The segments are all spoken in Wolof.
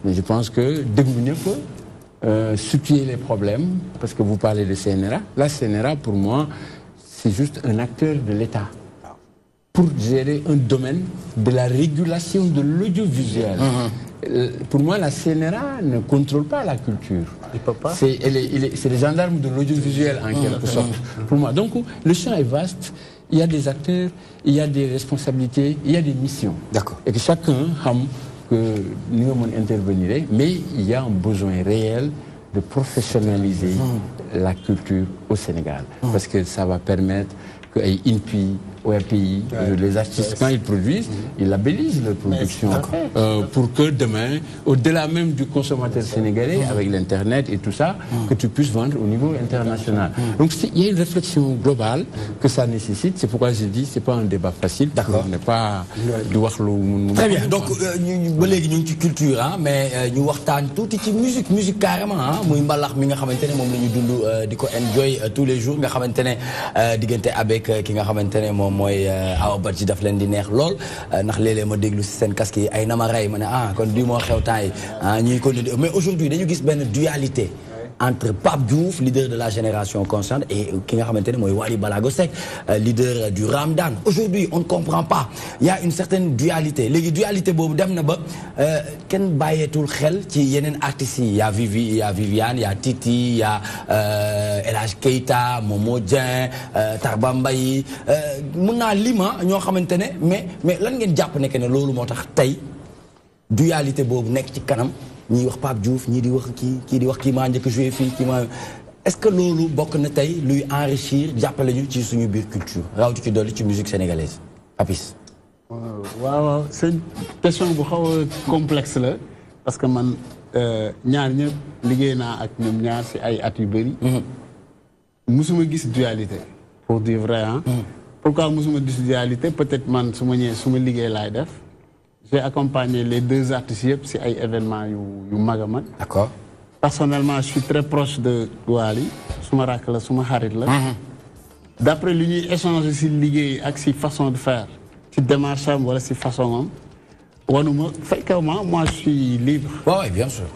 Mais je pense que déglu situer les problèmes, parce que vous parlez de CNRA. La CNRA, pour moi, c'est juste un acteur de l'État pour gérer un domaine de la régulation de l'audiovisuel. Pour moi, la CNRA ne contrôle pas la culture. C'est les gendarmes de l'audiovisuel, en quelque sorte. Pour moi. Donc, le champ est vaste. Il y a des acteurs, il y a des responsabilités, il y a des missions. D'accord. Et que chacun que nous intervenirait, mais il y a un besoin réel de professionnaliser la culture au Sénégal. Parce que ça va permettre que INPI, ORPI, les artistes, quand ils produisent, ils labellisent leur production pour que demain, au-delà même du consommateur sénégalais, avec l'Internet et tout ça, que tu puisses vendre au niveau international. Donc il y a une réflexion globale que ça nécessite. C'est pourquoi je dis que ce n'est pas un débat facile. D'accord. On n'est pas... Très bien. Donc, nous avons culture, hein, mais nous avons tout musique carrément. Nous avons enjoy tous les jours. Nous avons avec qui mooy Awa Badji daf leen di neex lool ndax léeg-léeg ma déglu si seen casque yi ay namaray ma ne kon di moo xew temps yi ñuy ko mais aujourd'hui dañu gis benn dualité entre Pape Diouf, leader de la génération consciente, et qui nga xamante ne mooy Wally Ballago Seck, leader du Ramadan. Aujourd'hui, on ne comprend pas. Il y a une certaine dualité. Les dualité boobu dem na ba kenn bàyyeetul xel ci yeneen artistes yi. Il y a Viviane, il y a Titi, il y a El Hadj Keita, Momo Dieng, Tarba Mbaye. Mun naa lima ñoo xamante ne mais lan ngeen jàpp ne que ne loolu moo tax tey dualité boobu nekk ci kanam. ñi wax Pape Diouf ñi di wax kii di wax kii maa njëkk joué fii kii maa est-ce que loolu bokk na tey luy enrichir jàppale ñu ci suñu biir culture rawatina ci dolli ci musique sénégalaise Papis. waaw c'est une question bu xaw a complexe la parce que man ñaar ñëpp liggéey naa ak ñoom ñaar si ay at yu bëri. musuma gis dualité pour dire vrai hein. Pourquoi musuma gis dualité peut-être man su ma ñëwee su ma liggéey laay def. J'ai accompagné les deux artistes si ay événements yu mag a mag. D'accord. Personnellement, je suis très proche de Wally. Suma rakk la suma xarit la. D'après li ñuy échanger si liggéey ak si façon de faire, si démarche am wala si façon am, wanuma fréquemment moi je suis libre. Oui, bien sûr.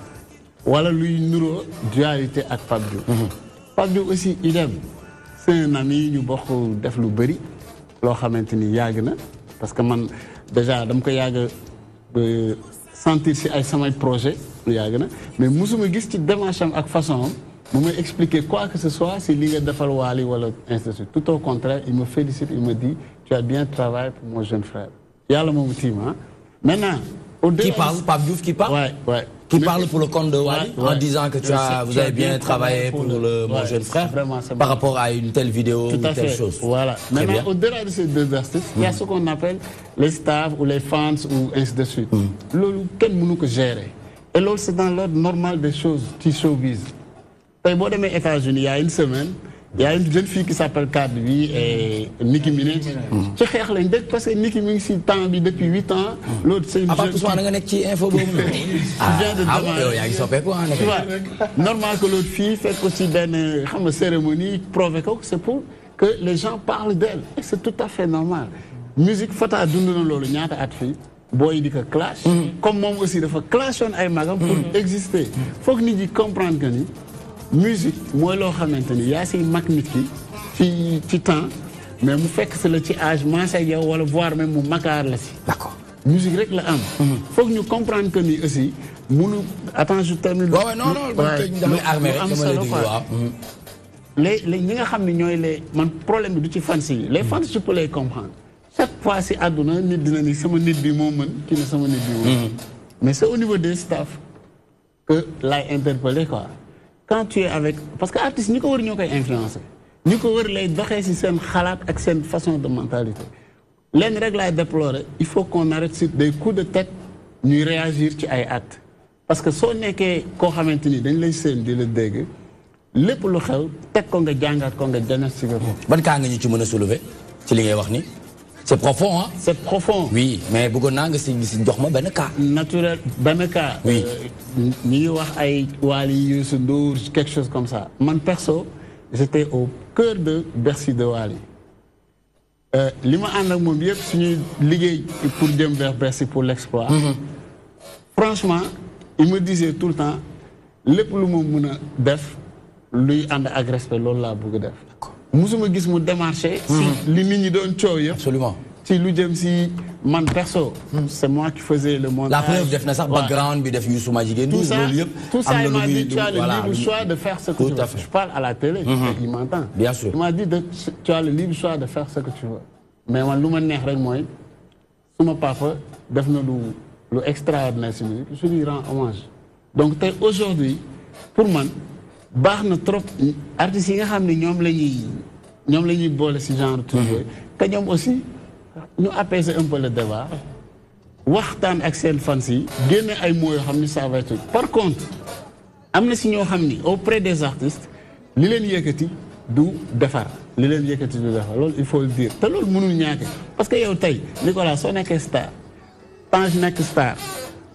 Wala luy nuro dualité ak Pape Diouf. Pape Diouf aussi idem. C'est un ami ñu bokk def lu bëri loo xamante ni yàgg na parce que man. Déjà dama ko yàgg sentir si ay samay projet lu yàgg na mais musuma gis ci démarche am ak façon am bu may expliquer quoi que ce soit si li nga defal Wally wala ainsi tout au contraire il me félicite il me dit tu as bien travaillé pour mon jeune frère yàlla moomu tiim ah maintenant qui parle Pape Diouf qui parle ouais qui parle pour le compte de Wally en disant que vous avez bien travaillé pour mon jeune frère par rapport à une telle vidéo tout ou à telle fait. chose. Voilà. Maintenant, au-delà de ces deux artistes, il y a ce qu'on appelle les staffs ou les fans ou ainsi de suite. Quel mënu ko gérer. Et là, c'est dans l'ordre normal des choses qui showbiz. Tey boo demee États-Unis il y a une semaine, il y a une jeune fille qui s'appelle Cardi B et Nicki Minaj. ci xeex lañ dëkk parce que Nicki mi ngi si temps bi depuis 8 ans. L'autre c'est une jeune fille. nga nekk ci info boobu yow yaa ngi soppeeku tu vois normal que l'autre fille fait aussi benn xam nga cérémonie provoqué ko c'est pour que les gens parlent d'elle et c'est tout à fait normal. Musique Fata dund na loolu ñaata at fii booy di ko clash. comme moom aussi dafa clashoon ay magam pour exister. foog nit ñi comprendre que ni. musique mooy loo xamante ni yaa siy mag nit ki ci temps mais mu fekk si la ci âge maase yow wala voire même mu makaar la si. D'accord. musique rek la am. foog ñu comprendre que ni aussi munu attends je termine. waaw non damay armé rek am solo quoi. les ñi nga xam ne ñooy les man problème bi du ci fans yi les fans je peux les comprendre chaque fois si àdduna nit dina ni sama nit bi moo mën kii ne sama nit bi moo mën mais c'est au niveau des staff que laay interpeller quoi. Quand tu es avec parce que artiste ñi ko wër ñoo koy influencer ñi ko wër lay doxee ci seen xalaat ak seen façon de mentalité lenn rek laay déplorer il faut qu'on arrête sur des coups de tête ñuy réagir ci ay actes parce que soo nekkee koo xamante ni dañ lay seen di la dégg lépp lu xew teg ko nga jàngat ko nga diagnostiqué ko. ban cas nga ñu ci mën a soulever ci li ngay wax ni c'est profond hein. C'est profond. Oui, mais bëggoon naa nga si jox ma benn cas. Naturel benn cas. Oui. ñi ngi wax ay Wally Youssou Ndour quelque chose comme ça man perso j'étais au cœur de Bercy de Wally. li ma ànd ak moom yëpp suñuy liggéey pour jëm vers Bercy pour l'exploit. Franchement il me disait tout le temps lépp lu ma mën a def luy ànd ak respect loolu laa bëgg a def. musuma gis mu démarché. si li nit ñi doon coow yëpp. Absolument. si lu jëm si man perso. c'est moi qui faisais le montage. La preuve def na sax background bi def Youssou Madjiguène. tout ça tout ça il m'a dit tu as le libre choix de faire ce que tu veux. Je parle à la télé. il m'entend. Bien sûr. Il m'a dit tu as le libre choix de faire ce que tu veux. mais man lu ma neex rek mooy suma papa def na lu extraordinaire si musique je lui rends hommage. donc tey aujourd'hui pour man baax na trop artistes yi nga xam ne ñoom la ñuy boole si genre truc yooyu te ñoom aussi ñu apaiser un peu le débat waxtaan ak seen fans yi génne ay mots yoo xam ni ça va être. par contre am na si ñoo xam ni auprès des artistes li leen yëkkati du defar li leen yëkkati du defar loolu il faut le dire te loolu mënul ñàkk parce que yow tey Nicolas soo nekkee star Tange nekk star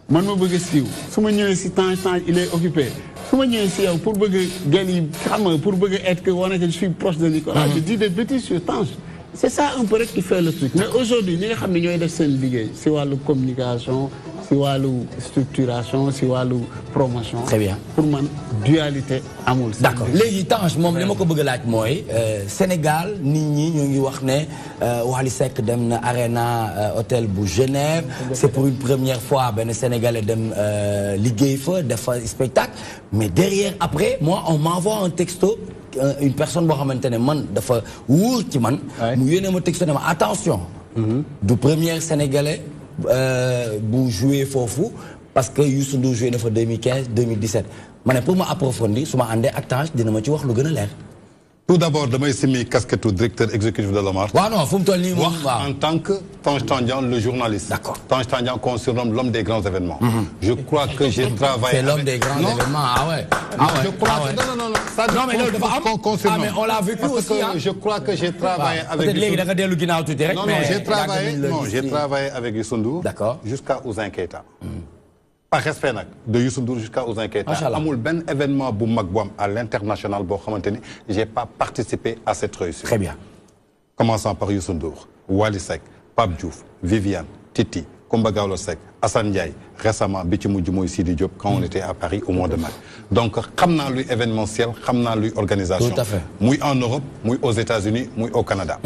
man ma bëgg a siiw su ma ñëwee si Tange il est occupé su ma ñëwee si yow pour bëgg a gën yi xam nga pour bëgg a être que wane que je suis proche de Nicolas. je dis des bêtises sur Tange. c'est ça un peu rek qui fait le truc mais aujourd'hui ñi nga xam ne ñooy def seen liggéey si wàllu communication si wàllu structuration si wàllu promotion. Très bien. pour man dualité amul. d'accord léegi Tange moom li ma ko bëgg a laaj mooy Sénégal nit ñi ñoo ngi wax ne Wally Seck dem na Arena hôtel bu Genève. c'est pour une première fois benn Sénégalais dem liggéey fa def fa spectacle mais derrière après moi on m'envoie un texto. Une personne boo xamante ne man dafa wóor ci man. mu yónnee ma texte ne ma attention. du premier Sénégalais bu joué foofu parce que Youssou Ndour joué na fa 2015 2017 ma ne pour ma approfondir su ma àndee ak Tange dina ma ci wax lu gën a leer. Tout d'abord damay simi casquette directeur exécutif de l'OMAR. waaw non fu mu toll nii moom en tant que Tange Tandian le journaliste. D'accord. Tange Tandian qu'on surnomme l'homme des grands événements. Mm-hmm. Je crois que j'ai travaillé. C'est l'homme des grands événements ah ouais. Je crois que non. Ça non mais loolu dafa am mais on l'a vécu aussi hein. Je crois que j'ai travaillé avec. peut-être léegi da nga dellu ginnaaw tuuti rek. Non j'ai travaillé avec Youssou Ndour. D'accord. Jusqu'à Ouzin Keita. Par respect nag de Youssou Ndour jusqu'à Ouzin Keita amul benn événement bu mag bu am à l'international boo xamante ni j'ai pas participé à cette réussite. Très bien. Commençant par Youssou Ndour, Wally Seck, Pape Diouf, Viviane, Titi, Coumba Gawlo Seck, Assane Ndiaye, récemment bi ci mujj mooy Sidi Diop quand on était à Paris au mois de mai. Donc xam naa luy événementiel xam naa luy organisation. Tout à fait. muy en Europe muy aux États-Unis muy au Canada.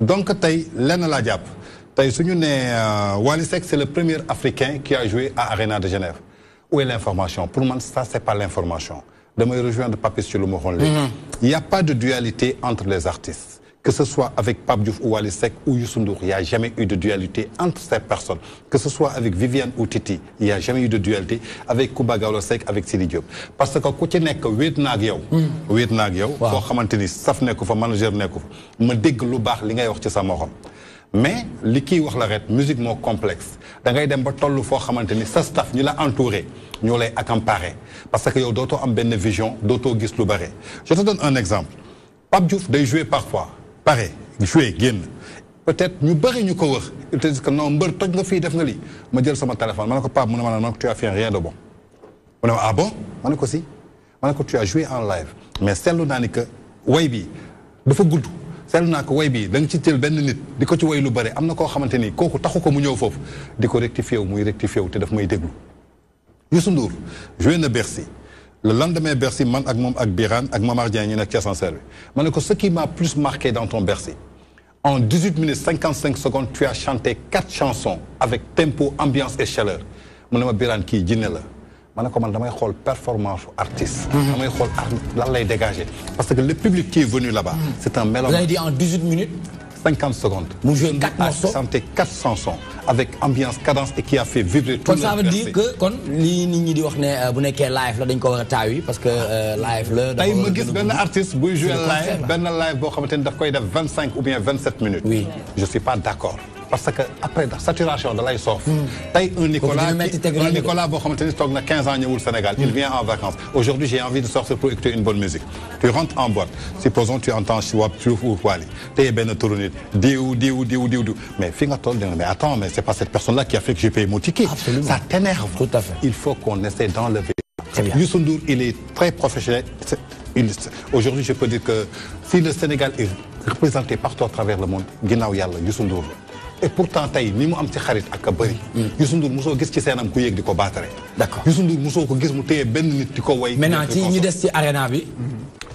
Donc tey lenn laa jàpp. Wally Seck c'est le premier Africain qui a joué à Arena de Genève. Où est l'information? Pour moi, ça c'est pas l'information. De me rejoindre Papis sur le Moron. Il n'y a pas de dualité entre les artistes. Que ce soit avec Pape Diouf ou Wally Seck ou Youssou Ndour, il n'y a jamais eu de dualité entre ces personnes. Que ce soit avec Viviane ou Titi, il n'y a jamais eu de dualité avec Coumba Gawlo Seck, avec Sidi Diop. Parce que ku ci nekk wéet naag yow. Wéet naag yow. Koo xamante ni saf nekku fa manager nekku fa ma dégg lu baax li ngay wax ci sa morom. Mais li kiy wax la ret musique moo complexe da ngay dem ba tollu foo xamante ni sa staff ñu la entouré ñoo lay accaparer parce que yow dootoo am benn vision dootoo gis lu bare. Je te donne un exemple Pape Diouf day jouer parfois pare jouer génn peut-être ñu bëri ñu ko wër ils te disent que non mbër toj nga fii def nga lii ma jël sama téléphone ma ne ko Pape mu ne ma ne tu as fait rien de bon mu ne ma ah bon ma ne ko si ma ne ko tu as joué en live mais seetlu naa ni que way bi dafa gudd. seetlu naa ko way bii da nga ci teel benn nit di ko ci way lu bëri am na koo xamante ni kooku taxu ko mu ñëw foofu di ko rectifier wu muy rectifier wu te daf may déglu. Youssou Ndour joué na Bercy le lendemain Bercy man ak moom ak Birane ak Mamar Dieng ñu nekk ci ascenseur bi ma ne ko ce qui m'a plus marqué dans ton Bercy en 18 minutes 55 secondes tu as chanté 4 chansons avec tempo ambiance et chaleur mu ne ma Birane kii jinne la. ma ne ko man damay xool performance artiste. damay xool lan lay dégager parce que le public qui est venu là-bas. c'est un mélange. Vous avez dit en 18 minutes. 50 secondes. Mu joué 4 morceaux. chanté 4 chansons avec ambiance cadence et qui a fait vibrer tout le. kon ça veut dire que kon lii nit ñi di wax ne bu nekkee live la dañ ko war a taawi parce que live la. tey ma gis benn artiste buy jouer live benn live boo xamante ni daf koy def 25 ou bien 27 minutes. oui je suis pas d'accord. parce que après saturation da lay soof. tey un Nicolas boo xamante ni toog na 15 ans ñëwul Sénégal. il vient en vacances. aujourd'hui j'ai envie de sortir pour écouter une bonne musique. tu rentres en boîte supposons tu entends Pape Diouf ou Wally tey benn turu nit diw mais fi nga toll mais attends mais c'est pas cette personne-là qui a fait que j'ai payé mon ticket. Absolument. Ça t'énerve. Tout à fait. Il faut qu'on essaie d'enlever. Très bien. Youssou Ndour il est très professionnel. Aujourd'hui je peux dire que si le Sénégal est représenté partout à travers le monde ginnaaw yàlla Youssou Ndour et pourtant tey ni mu am ci xarit ak a bëri. Youssou Ndour mosoo gis ci seenam ku yéeg di ko baatare. D'accord Youssou Ndour mosoo ko gis mu téye benn nit di ko way. maintenant ci ñi des ci arena bi.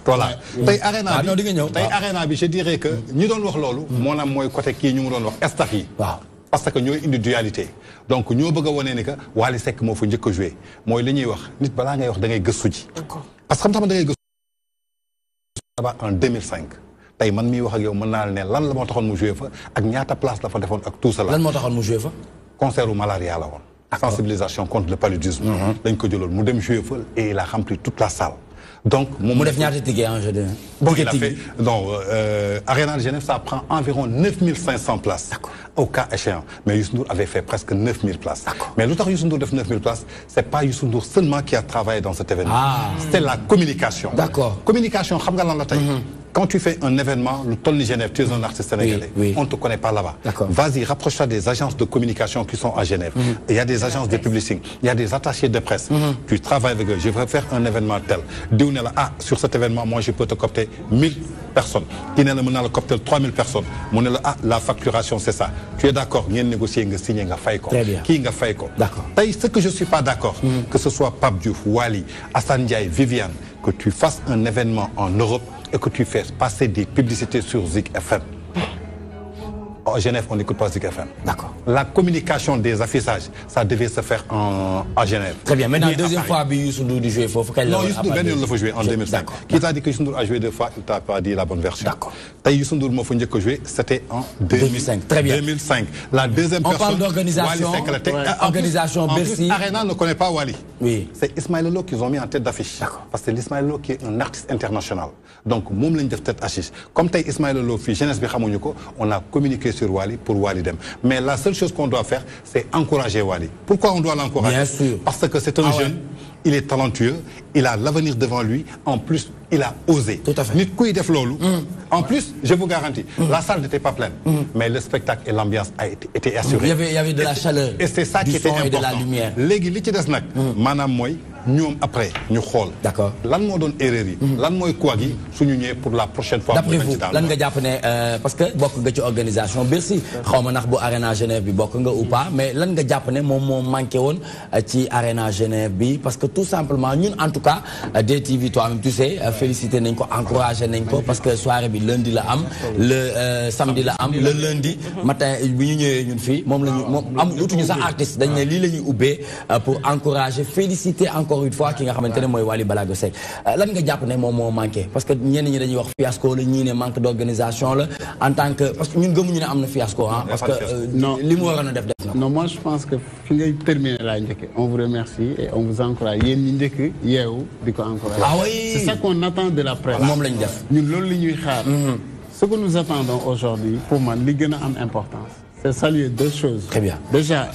voilà tey arena bi non di nga ñëw tey arena bi je dirais que ñi doon wax loolu. moo naam mooy côté kii ñu mu doon wax staff yi. waaw parce que ñooy indi dualité donc ñoo bëgg a wane ni que Wally Seck moo fa njëkk a joué mooy li ñuy wax nit balaa ngay wax da ngay gëstu ji. parce que xam-xam da ngay gëstu. en 2005 tey man miy wax ak yow mën naa ne lan la moo taxoon mu joué fa ak ñaata place la fa defoon ak tout cela. lan moo taxoon mu joué fa. concert u malaria la woon. sensibilisation contre le paludisme. dañ ko jëloon mu dem joué fa et il a rempli toute la salle. donc mu def ñaata ticket en jeu de. bon il a fait donc Arena de Genève ça prend environ 9500 places. au cas échéant mais Youssou Ndour avait fait presque 9000 places. mais lu tax Youssou Ndour def 9000 places c'est pas Youssou Ndour seulement qui a travaillé dans cet événement. c'est la communication. D'accord communication xam nga lan la tey. Quand tu fais un événement, le Tony Genève, tu es un artiste sénégalais. On ne te connaît pas là-bas. Vas-y, rapproche-toi des agences de communication qui sont à Genève. Il y a des agences de publicité, il y a des attachés de presse. Tu travailles avec eux. Je vais faire un événement tel. Sur cet événement, moi, je peux te copter 1000 personnes. Qui n'est le copter 3000 personnes. La facturation, c'est ça. Tu es d'accord? Il y a négocié, il y a signé, il y a fait. Qui a fait? D'accord. Ce que je ne suis pas d'accord, que ce soit Pape Diouf, Wally, Assane Ndiaye, Viviane, que tu fasses un événement en Europe et que tu fais passer des publicités sur Zik FM. À Genève, on n'écoute pas Zik FM. D'accord. La communication des affichages, ça devait se faire à Genève. Très bien. Maintenant, deuxième fois, Youssou Ndour joué, il faut qu'elle. Non, Youssou Ndour, il faut jouer en 2005. Qui t'a dit que Youssou Ndour a joué deux fois, il t'a pas dit la bonne version. D'accord. Youssou Ndour m'a fait jouer, c'était en 2005. Très bien. 2005. La deuxième personne. On parle d'organisation. Organisation Bercy. Arena ne connaît pas Wally. Oui. C'est Ismaël Lô qu'ils ont mis en tête d'affiche. Parce que c'est Ismaël Lô qui est un artiste international. Donc, moi, je suis tête d'affiche. Comme tu es Ismaël Lô, jeunesse, on a communiqué sur Wally pour Wally Dem. Mais la seule chose qu'on doit faire, c'est encourager Wally. Pourquoi on doit l'encourager? Bien sûr. Parce que c'est un jeune, il est talentueux, il a l'avenir devant lui. En plus, il a osé. Tout à fait. En plus, je vous garantis, la salle n'était pas pleine. Mais le spectacle et l'ambiance étaient assurés. Il y avait de la chaleur. Et c'est ça qui était important. Et de la lumière. Madame Moy, nous après, nous xool. D'accord. Lan moo doon erreur yi. Lan mooy quoi gi suñu ñëwee pour la prochaine fois. D'après vous lan nga jàpp ne parce que bokk nga ci organisation Bercy xaw ma ndax bu Arena Genève bi bokk nga ou pas mais lan nga jàpp ne moom moo manqué woon ci Arena Genève bi parce que tout simplement ñun en tout cas DTV toi-même tu sais félicité nañ ko encouragé nañ ko parce que soirée bi lundi la am le samedi la am le lundi matin bi ñu ñëwee ñun fii moom la ñu moom am utuñu sax artiste dañ ne lii la ñuy ubbee pour encourager féliciter encore une fois ki nga xamante ne mooy Wally Ballago Seck lan nga jàpp ne moom moo manqué parce que ñenn ñi dañuy wax fiasco la ñii ne manque d'organisation la en tant que parce que ñun gëmuñu ne am na fiasco ah parce que li mu waroon a def na. Non, moi je pense que fi ngay terminer laa njëkk on vous remercie et on vous encourage yéen ñi njëkk yeewu di ko encourager. Ah oui. C'est ça qu'on attend de la presse. moom lañ def ñun loolu la ñuy xaar. Ce que nous attendons aujourd'hui pour moi li gën a am importance c'est saluer deux choses. Très bien. Déjà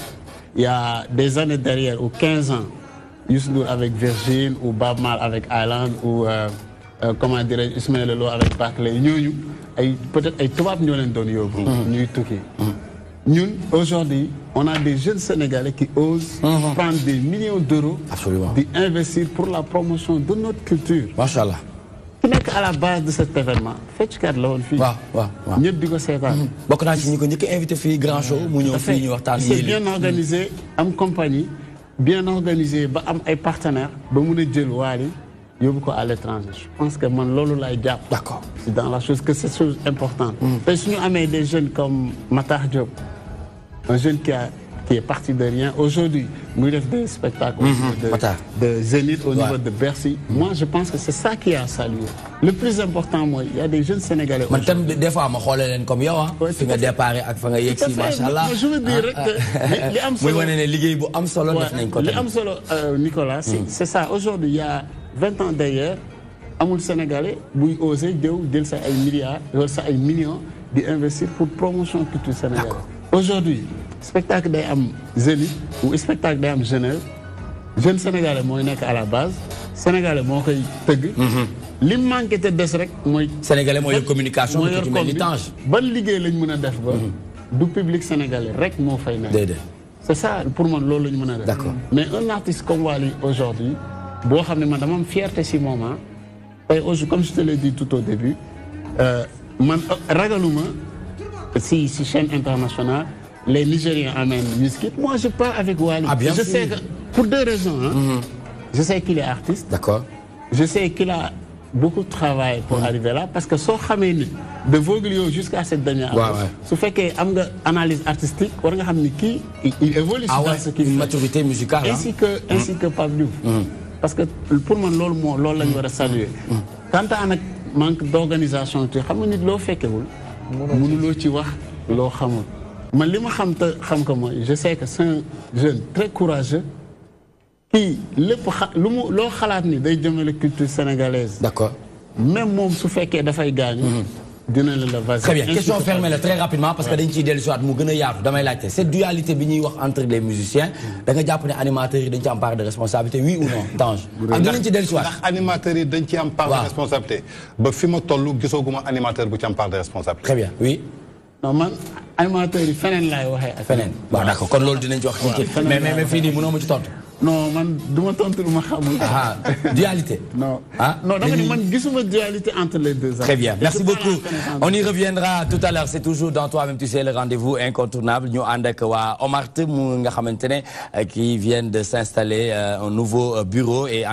il y a des années derrière ou 15 ans Youssou Ndour avec Virgin ou Bob Marley avec Island ou comment dirais-je Ismaël Lô avec Barclay ñooñu ay peut-être ay tubaab ñoo leen doon yóbbu. ñuy tukki. Ñun aujourd'hui on a des jeunes Sénégalais qui osent prendre des millions d'euros. Absolument. Di investir pour la promotion de notre culture. Machallah. Ki nekk à la base de cet événement fecckat la woon fii. waaw ñëpp di ko seetaan. bokk naa ci ñi ko njëkk a invité fii grand show mu ñëw fii ñu waxtaan. c'est bien organisé am compagnie bien organisé ba am ay partenaires ba mun a jël Wally yóbbu ko à l'étranger. Je pense que man loolu lay jàpp. D'accord. C'est dans la chose que c'est chose importante. Tey suñu amee des jeunes comme Matar Diop un jeune qui est parti de rien aujourd'hui muy def des spectacles de Zénith au niveau de Bercy. Moi je pense que c'est ça qui a salué. Le plus important mooy il y a des jeunes Sénégalais. man tam des fois ma xoolee leen comme yow ah. fi nga déparé ak fa nga yegg si macha allah. je veux dire rek li am solo muy wane ne liggéey bu am solo def nañ ko. li am solo Nicolas c'est ça aujourd'hui il y a 20 ans derrière amul Sénégalais buy osé jël sa ay milliards wala sa ay millions di investir pour promotion culture sénégalaise. Aujourd'hui spectacle day am Zénith ou spectacle day am Genève jeune Sénégalais mooy nekk à la base Sénégalais moo koy tëgg. li manqué te des rek mooy. Sénégalais mooy yor communication bi ci mel ni Tange. ban liggéey lañ mën a def ba. du public sénégalais rek moo fay nekk. déedéet. C'est ça pour moi loolu la ñu mën a def. D'accord. Mais un artiste comme Wally aujourd'hui boo xam ne man dama am fierté si moment tey aujourd'hui comme je te l'ai dit tout au début man ragaluma si chaîne internationale les Nigériens amènent Wizkid, moi je pars avec Wally. Ah, bien je sûr. sais que, pour deux raisons. Hein. Je sais qu'il est artiste. D'accord. Je sais qu'il a beaucoup de travail pour arriver là, parce que son Khameini, de Voglio jusqu'à cette dernière année, ce fait qu'il y a une analyse artistique, il évolue dans ce qu'il fait. Une maturité musicale. Ainsi que Pablo. Parce que pour moi, c'est ce que je saluer. Quand tu as un manque d'organisation, tu sais que tu fais que tu je sais que c'est un jeune très courageux qui, lo xalaat ni day jëmale culture sénégalaise. D'accord. Même moom su fekkee dafay gaañu. dina la vas-y. Très bien, question fermée là, très rapidement parce que dañ ciy dellu si waat mu gën a yaatu damay laajte cette dualité bi ñuy wax entre les musiciens da nga jàpp ne animateurs yi dañ ci am part de responsabilité oui ou non Tange. ak dinañ ci dellu si waat. ndax animateurs yi dañ ci am part de responsabilité. ba fi ma toll gisaguma animateur bu ci am part de responsabilité. Très bien, oui. non man animateurs yi feneen laay waxee. feneen waaw d'accord kon loolu dinañ ci wax. mais fii nii mënoo ma ci tontu. Non, man, du ma tontu lu ma xamul. Dualité. Non. Ah, non, dama ni man gisuma dualité entre les deux. Très bien, merci beaucoup. On y reviendra tout à l'heure. C'est toujours dans toi-même, tu sais, le rendez-vous incontournable. Nous avons Omar Te, qui vient de s'installer un nouveau bureau et